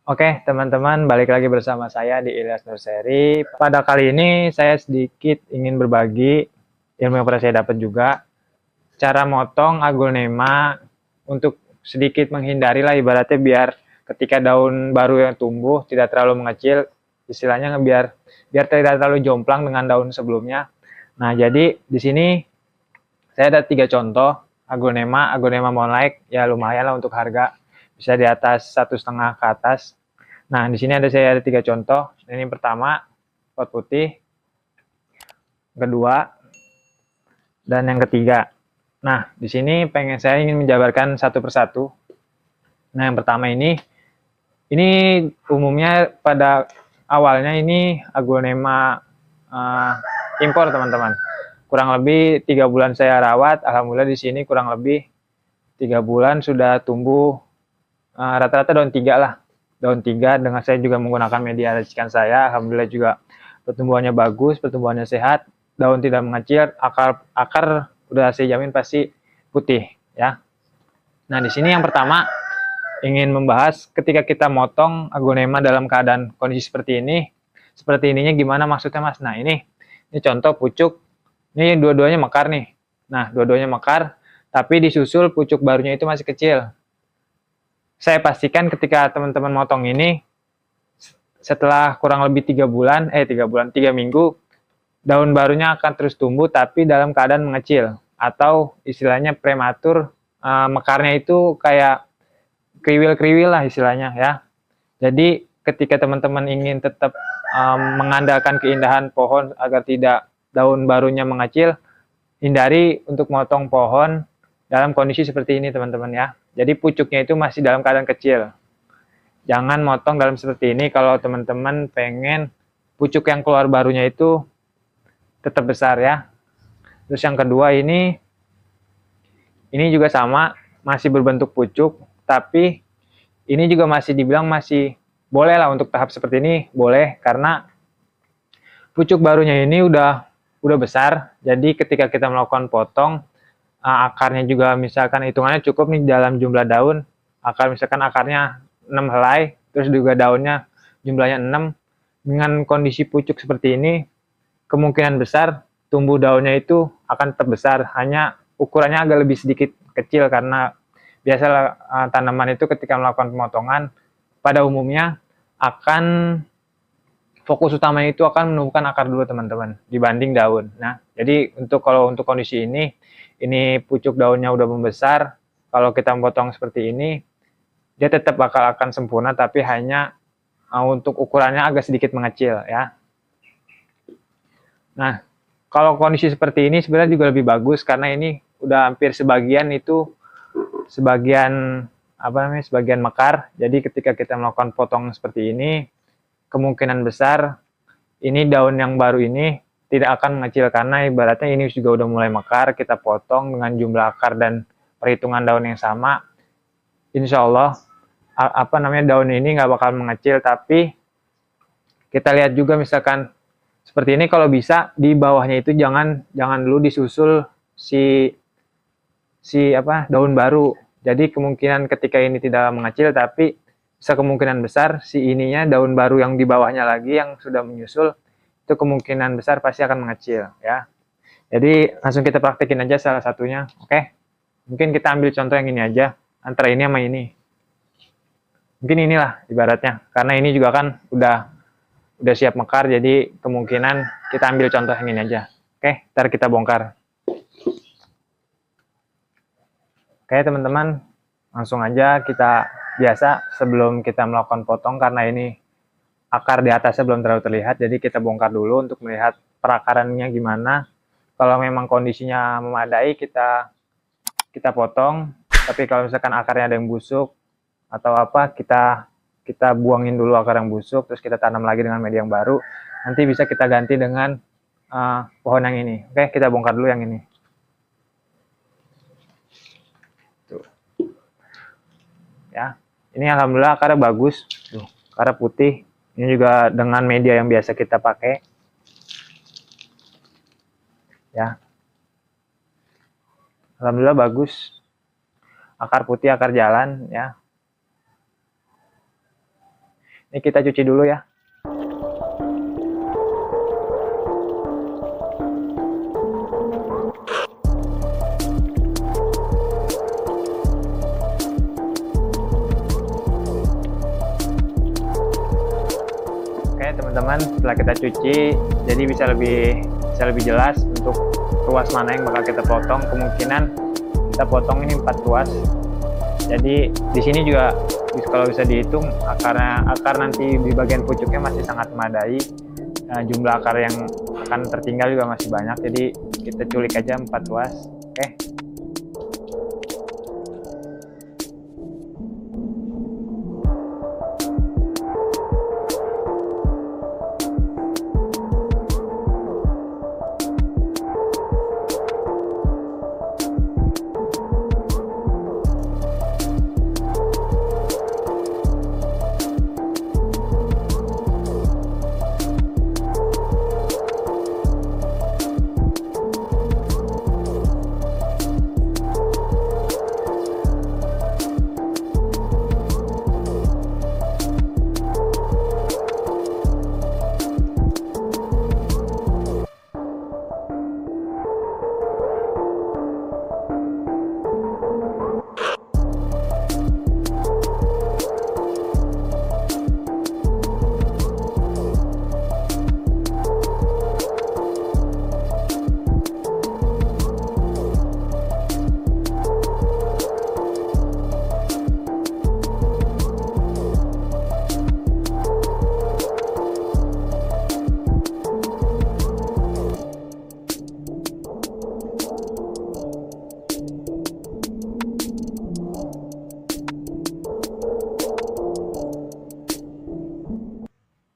Oke, teman-teman, balik lagi bersama saya di Ilyas Nurseri. Pada kali ini saya sedikit ingin berbagi ilmu yang pernah saya dapat juga, cara motong aglonema untuk sedikit menghindari lah ibaratnya biar ketika daun baru yang tumbuh tidak terlalu mengecil, istilahnya biar biar tidak terlalu jomplang dengan daun sebelumnya. Nah, jadi di sini saya ada 3 contoh aglonema monlaik, ya lumayan lah untuk harga, bisa di atas 1,5 ke atas. Nah, di sini saya ada 3 contoh. Ini pertama, pot putih, kedua, dan yang ketiga. Nah, di sini saya ingin menjabarkan satu persatu. Nah, yang pertama ini umumnya pada awalnya ini aglonema impor, teman-teman. Kurang lebih 3 bulan saya rawat, alhamdulillah di sini kurang lebih 3 bulan sudah tumbuh rata-rata daun 3 lah. Daun 3 dengan saya juga menggunakan media racikan saya, alhamdulillah juga pertumbuhannya bagus, pertumbuhannya sehat, daun tidak mengecil, akar udah saya jamin pasti putih ya. Nah, di sini yang pertama ingin membahas ketika kita motong aglonema dalam keadaan kondisi seperti ini. Seperti ininya gimana maksudnya, Mas? Nah, ini contoh pucuk. Ini dua-duanya mekar nih. Nah, dua-duanya mekar, tapi disusul pucuk barunya itu masih kecil. Saya pastikan ketika teman-teman motong ini setelah kurang lebih 3 minggu, daun barunya akan terus tumbuh tapi dalam keadaan mengecil atau istilahnya prematur. Mekarnya itu kayak kriwil-kriwil lah istilahnya ya. Jadi ketika teman-teman ingin tetap mengandalkan keindahan pohon agar tidak daun barunya mengecil, hindari untuk motong pohon dalam kondisi seperti ini, teman-teman ya. Jadi pucuknya itu masih dalam keadaan kecil. Jangan motong dalam seperti ini kalau teman-teman pengen pucuk yang keluar barunya itu tetap besar ya. Terus yang kedua ini juga sama, masih berbentuk pucuk, tapi ini juga masih dibilang masih boleh lah untuk tahap seperti ini, boleh karena pucuk barunya ini udah besar. Jadi ketika kita melakukan potong, akarnya juga misalkan hitungannya cukup nih dalam jumlah daun, misalkan akarnya 6 helai, terus juga daunnya jumlahnya 6, dengan kondisi pucuk seperti ini, kemungkinan besar tumbuh daunnya itu akan tetap besar, hanya ukurannya agak lebih sedikit kecil karena biasalah tanaman itu ketika melakukan pemotongan pada umumnya akan fokus utamanya itu akan menumbuhkan akar dulu, teman-teman, dibanding daun. Nah, jadi kalau untuk kondisi ini pucuk daunnya udah membesar, kalau kita memotong seperti ini, dia tetap akan sempurna, tapi hanya untuk ukurannya agak sedikit mengecil ya. Nah, kalau kondisi seperti ini sebenarnya juga lebih bagus karena ini udah hampir sebagian mekar. Jadi ketika kita melakukan potong seperti ini, kemungkinan besar ini daun yang baru ini tidak akan mengecil karena ibaratnya ini juga udah mulai mekar, kita potong dengan jumlah akar dan perhitungan daun yang sama, insya Allah daun ini nggak bakal mengecil. Tapi kita lihat juga misalkan seperti ini, kalau bisa di bawahnya itu jangan dulu disusul daun baru. Jadi kemungkinan ketika ini tidak mengecil, tapi bisa kemungkinan besar daun baru yang di bawahnya lagi yang sudah menyusul itu kemungkinan besar pasti akan mengecil ya. Jadi langsung kita praktekin aja salah satunya. Oke, mungkin kita ambil contoh yang ini aja, antara ini sama ini. Mungkin inilah ibaratnya, karena ini juga kan udah siap mekar, jadi kemungkinan kita ambil contoh yang ini aja. Oke, ntar kita bongkar. Oke teman-teman, langsung aja kita biasa sebelum kita melakukan potong, karena ini akar di atasnya belum terlalu terlihat, jadi kita bongkar dulu untuk melihat perakarannya gimana. Kalau memang kondisinya memadai, kita potong. Tapi kalau misalkan akarnya ada yang busuk atau apa, kita buangin dulu akar yang busuk, terus kita tanam lagi dengan media yang baru. Nanti bisa kita ganti dengan pohon yang ini. Oke, kita bongkar dulu yang ini. Tuh. Ya, ini alhamdulillah akarnya bagus. Tuh, akarnya putih. Ini juga dengan media yang biasa kita pakai. Ya, alhamdulillah bagus. Akar putih, akar jalan ya. Ini kita cuci dulu ya. Oke teman-teman, setelah kita cuci, jadi bisa lebih jelas untuk ruas mana yang bakal kita potong. Kemungkinan kita potong ini 4 ruas. Jadi di sini juga kalau bisa dihitung akar nanti di bagian pucuknya masih sangat memadai. Jumlah akar yang akan tertinggal juga masih banyak. Jadi kita culik aja 4 ruas. Oke.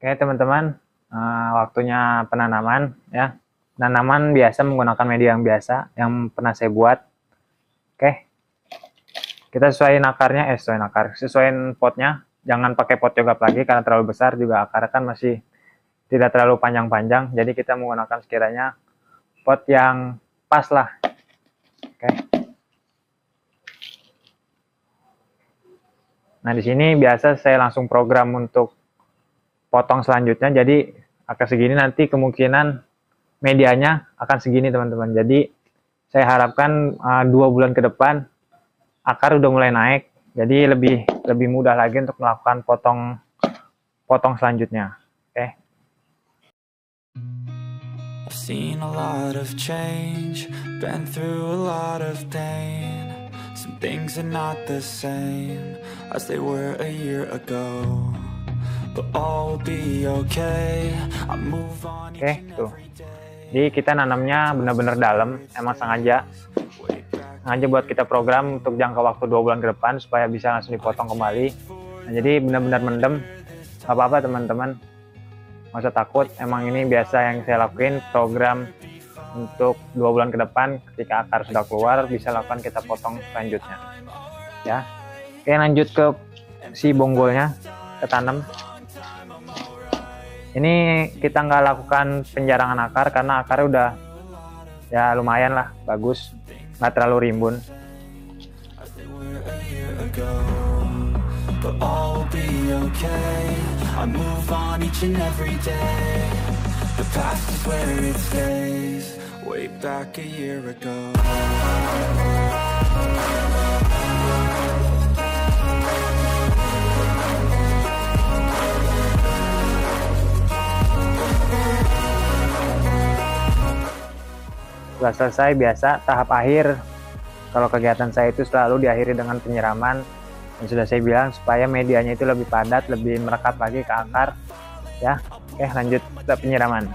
Oke teman-teman, waktunya penanaman ya. Penanaman biasa menggunakan media yang biasa yang pernah saya buat. Oke, kita sesuaiin akarnya, sesuaiin potnya. Jangan pakai pot yogurt lagi karena terlalu besar, juga akar kan masih tidak terlalu panjang-panjang. Jadi kita menggunakan sekiranya pot yang pas lah. Oke. Nah di sini biasa saya langsung program untuk potong selanjutnya, jadi akan segini, nanti kemungkinan medianya akan segini teman-teman. Jadi saya harapkan 2 bulan ke depan akar udah mulai naik, jadi lebih mudah lagi untuk melakukan potong selanjutnya. Oke. I've seen a lot of change, been through a lot of pain. Some things are not the same as they were a year ago. But all will be okay. I move on each and every day. Jadi kita nanamnya benar-benar dalam, emang sengaja buat kita program untuk jangka waktu 2 bulan ke depan supaya bisa langsung dipotong kembali. Nah, jadi benar-benar mendem. Gak apa-apa teman-teman, nggak usah takut. Emang ini biasa yang saya lakuin, program untuk 2 bulan ke depan. Ketika akar sudah keluar, bisa lakukan kita potong selanjutnya. Ya, oke, lanjut ke si bonggolnya, kita tanam. Ini kita nggak lakukan penjarangan akar karena akarnya udah ya lumayan lah, bagus, nggak terlalu rimbun. Setelah selesai, biasa tahap akhir kalau kegiatan saya itu selalu diakhiri dengan penyiraman, dan sudah saya bilang supaya medianya itu lebih padat, lebih merekat lagi ke akar ya. Oke, lanjut ke penyiraman.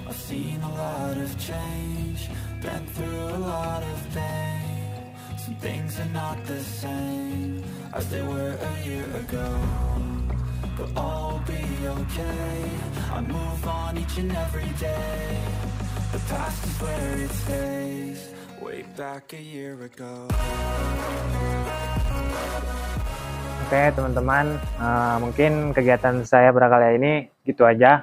I've seen a lot of change, been through a lot of pain. Some things are not the same as they were a year ago. But all will be okay. I move on each and every day. The past is where it stays. Way back a year ago. Oke teman-teman, mungkin kegiatan saya pada kali ini gitu aja.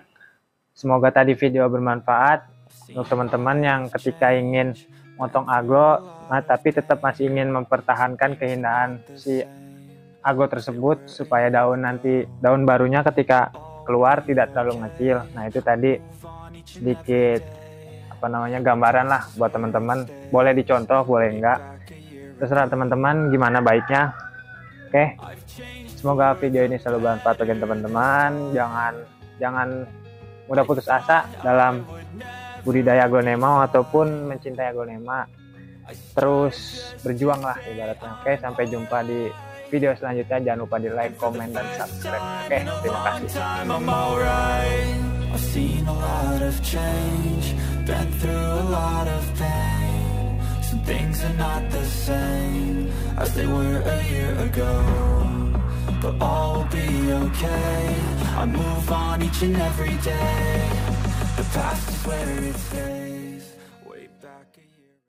Semoga tadi video bermanfaat untuk teman-teman yang ketika ingin motong aglo, tapi tetap masih ingin mempertahankan keindahan si aglo tersebut supaya daun barunya ketika keluar tidak terlalu ngecil. Nah itu tadi sedikit gambaran lah buat teman-teman. Boleh dicontoh, boleh enggak, terserah teman-teman gimana baiknya. Oke, semoga video ini selalu bermanfaat bagi teman-teman. Jangan mudah putus asa dalam budidaya aglonema ataupun mencintai aglonema. Terus berjuang lah ibaratnya. Oke, sampai jumpa di video selanjutnya. Jangan lupa di like, komen, dan subscribe. Oke, terima kasih. I've seen a lot of change, been through a lot of pain. Some things are not the same as they were a year ago, but all will be okay. I move on each and every day. The past is where it stays.